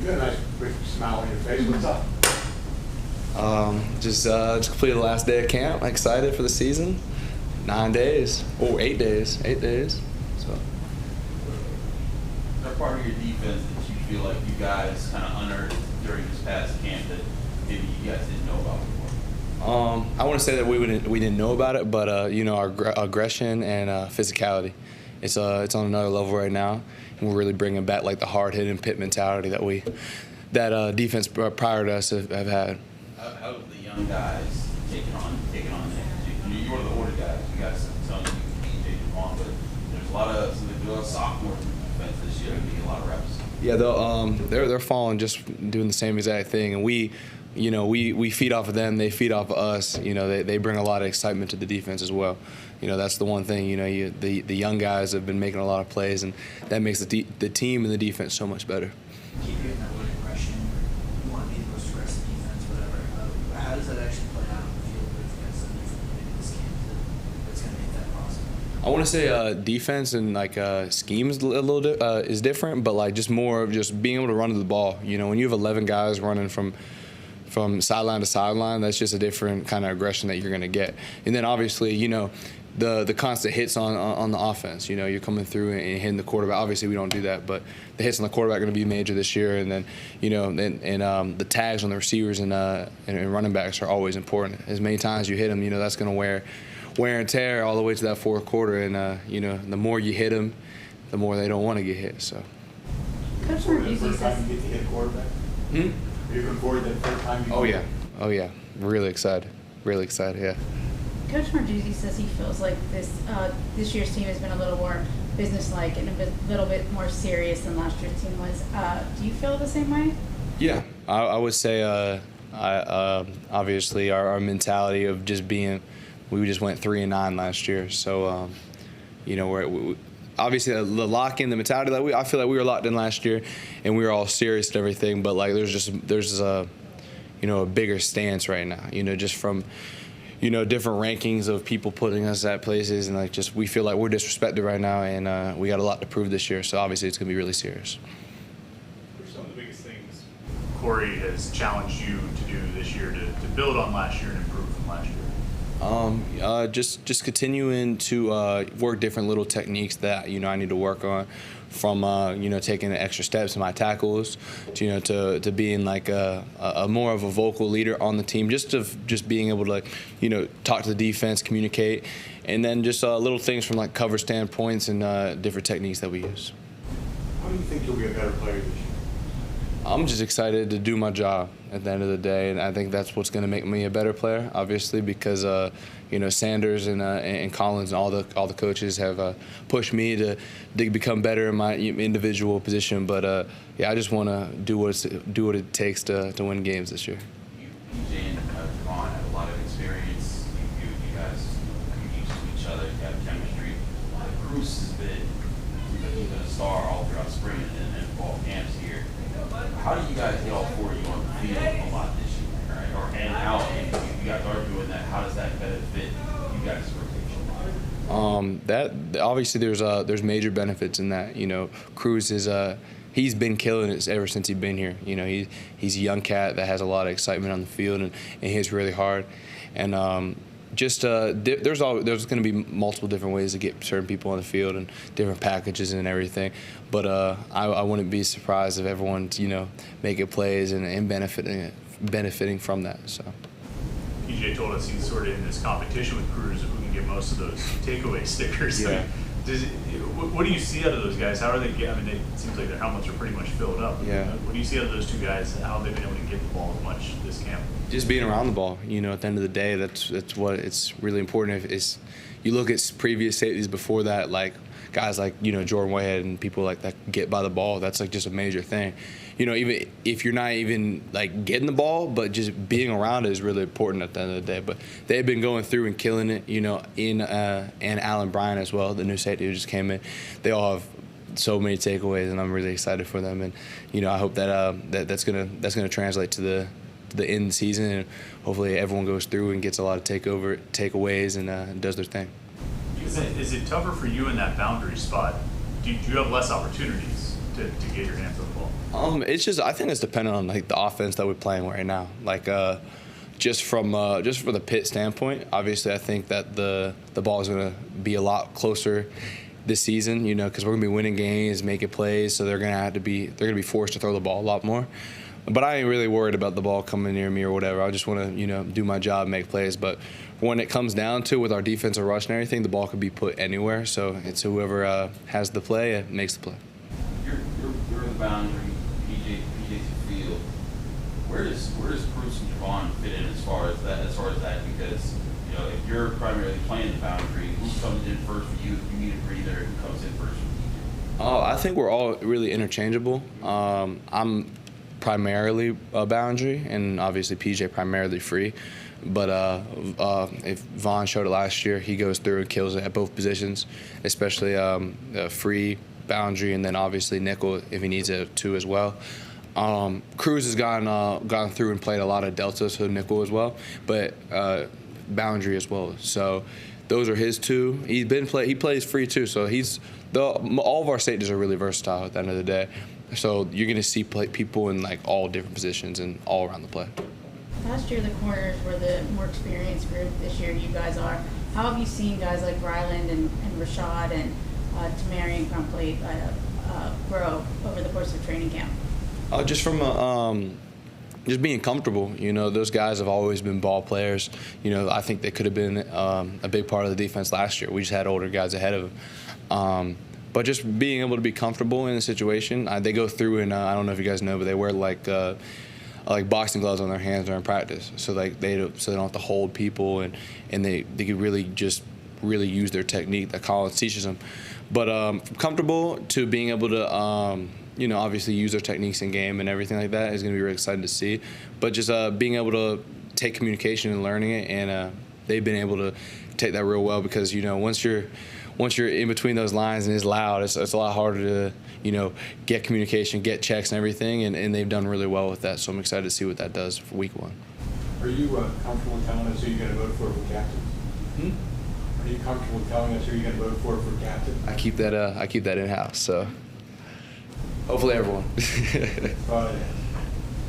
You got a nice big smile on your face. What's up? Just completed the last day of camp. Excited for the season. 9 days. Oh, 8 days. 8 days. So. Is there part of your defense that you feel like you guys kind of unearthed during this past camp that maybe you guys didn't know about before? I want to say that we didn't know about it, but our aggression and physicality, it's on another level right now, and we're really bringing back like the hard-hitting Pitt mentality that defense prior to us have had. How have the young guys taken on that? You're one of the older guys. You guys some you on, but there's a lot of sophomores in defense this year getting a lot of reps. Yeah, they're falling just doing the same exact thing, and we feed off of them. They feed off of us. They bring a lot of excitement to the defense as well. That's the one thing. The young guys have been making a lot of plays, and that makes the team and the defense so much better. Keep getting that word aggression. You want to be the most aggressive defense, whatever. How does that actually play out on the field with guys in this game that's going to make that possible? I want to say defense and schemes a little is different, but like just more of just being able to run to the ball. When you have 11 guys running from sideline to sideline, that's just a different kind of aggression that you're going to get. And then obviously, the constant hits on the offense. You're coming through and hitting the quarterback. Obviously, we don't do that, but the hits on the quarterback are going to be major this year. And then, the tags on the receivers and running backs are always important. As many times you hit them, that's going to wear and tear all the way to that fourth quarter. And the more you hit them, the more they don't want to get hit. So. Coach Maruzzi says. You get to hit a quarterback. Are you looking forward to that first time? Oh yeah. Really excited. Yeah. Coach Maruzzi says he feels like this year's team has been a little more businesslike and a little bit more serious than last year's team was. Do you feel the same way? Yeah, I would say obviously our mentality of just being, we just went 3-9 last year, so we're obviously the lock in, the mentality that I feel like we were locked in last year, and we were all serious and everything. But like there's a bigger stance right now. Just from different rankings of people putting us at places, and we feel like we're disrespected right now, and we got a lot to prove this year. So obviously it's gonna be really serious. What are some of the biggest things Corey has challenged you to do this year to build on last year and improve from last year? Just continuing to work different little techniques that I need to work on, from taking the extra steps in my tackles to being like a more of a vocal leader on the team, just being able to talk to the defense, communicate, and then just little things from like cover standpoints and different techniques that we use. How do you think you'll be a better player this year? I'm just excited to do my job at the end of the day, and I think that's what's going to make me a better player, obviously, because Sanders and Collins and all the coaches have pushed me to become better in my individual position. But I just want to do what it takes to win games this year. PJ and Devon have a lot of experience. You guys are used to each other. You have chemistry. Cruz has been a star all throughout spring and fall camps here. How do you guys get all four of you on the field a lot this year, right? And how, if you guys are doing that, how does that benefit you guys' rotation? That obviously there's major benefits in that. Cruz is he's been killing it ever since he's been here. He's a young cat that has a lot of excitement on the field and hits really hard. And there's going to be multiple different ways to get certain people on the field and different packages and everything. But I wouldn't be surprised if everyone's making plays and benefiting from that. So. PJ told us he's sort of in this competition with Cruz who can get most of those takeaway stickers. Yeah. What do you see out of those guys? How are they getting? It seems like their helmets are pretty much filled up. Yeah. What do you see out of those two guys? How have they been able to get the ball as much this camp? Just being around the ball. At the end of the day, that's what it's really important. If you look at previous safeties before that, like guys like Jordan Whitehead and people like that get by the ball. That's like just a major thing. Even if you're not even like getting the ball, but just being around it is really important at the end of the day. But they've been going through and killing it. And Allen Bryant as well, the new safety who just came in. They all have so many takeaways, and I'm really excited for them. And I hope that's gonna translate to the end of the season, and hopefully everyone goes through and gets a lot of takeaways and does their thing. Is it tougher for you in that boundary spot? Do you have less opportunities to get your hands on the ball? It's just, I think it's dependent on like the offense that we're playing right now. Like just from the Pitt standpoint, obviously I think that the ball is going to be a lot closer this season, you know, because we're going to be winning games, making plays, so they're going to be forced to throw the ball a lot more. But I ain't really worried about the ball coming near me or whatever. I just want to, you know, do my job, make plays. But when it comes down to with our defensive rush and everything, the ball could be put anywhere. So it's whoever has the play makes the play. You're the boundary, PJ's the field. Where does Cruz and Javon fit in as far as that? Because, you know, if you're primarily playing the boundary, who comes in first for you? If you need a breather, who comes in first for PJ? Oh, I think we're all really interchangeable. I'm primarily a boundary, and obviously PJ primarily free. But if Vaughn showed it last year, he goes through and kills it at both positions, especially free, boundary, and then obviously nickel if he needs it too as well. Cruz has gone through and played a lot of delta, so nickel as well, but boundary as well. So those are his two. He plays free too, so all of our safeties are really versatile at the end of the day. So you're going to see people in like all different positions and all around the play. Last year the corners were the more experienced group. This year you guys are. How have you seen guys like Ryland and Rashad and Tamarian Crumpley grow over the course of training camp? Just from just being comfortable. You know, those guys have always been ball players. You know, I think they could have been a big part of the defense last year. We just had older guys ahead of them. But just being able to be comfortable in the situation, they go through and I don't know if you guys know, but they wear like boxing gloves on their hands during practice, so like they don't have to hold people and they could really use their technique that Collins teaches them. But from comfortable to being able to you know, obviously use their techniques in game and everything like that is going to be really exciting to see. But just being able to take communication and learning it, and they've been able to take that real well, because you know once you're in between those lines and it's loud, it's a lot harder to, you know, get communication, get checks and everything, and they've done really well with that. So I'm excited to see what that does for week one. Are you comfortable telling us who you're going to vote for captain? Are you comfortable telling us who you're going to vote for captain? I keep that in house. So hopefully everyone.